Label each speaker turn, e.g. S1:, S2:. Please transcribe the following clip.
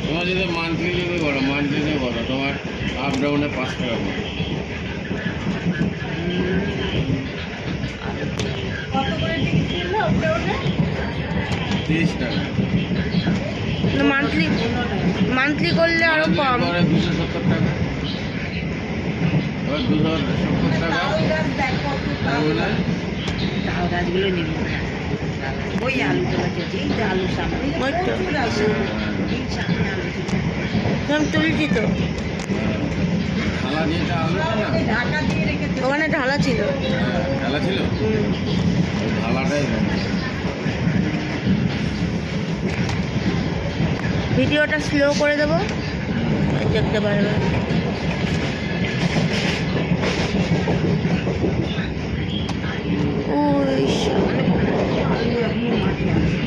S1: তোমার যদি মান্থলি নেবে করো, মান্থলি করো, তোমার আপ ডাউনে 5 টাকা পড়বে।
S2: কত করে টিকিট কিনলো আপ ডাউনে?
S1: 30 টাকা।
S3: মান্থলি মান্থলি করলে আরো কম।
S1: 270 টাকা। এবার 270 টাকা
S2: তাল গাছ দেখ কত তাল গাছ।
S4: তাল গাছগুলো নেব ওই আলু তোলা চেয়েছি এই যে আলুর সামনে
S3: ওই তো
S2: প্রচুর আছে।
S4: এই সামনে আলু তুলছে।
S3: আমি তুলছি তো,
S1: থালা যেটা আলুটা না,
S2: ওকে ঢাকা দিয়ে রেখেছে।
S3: ওখানে ঢালা ছিল।
S1: খেলা ছিল, ওই থালাটাই
S3: ভিডিওটা স্লো করে দেবো, দেখতে পারবে। ওই সামনে।
S4: আলু এখনো মাঠে আছে।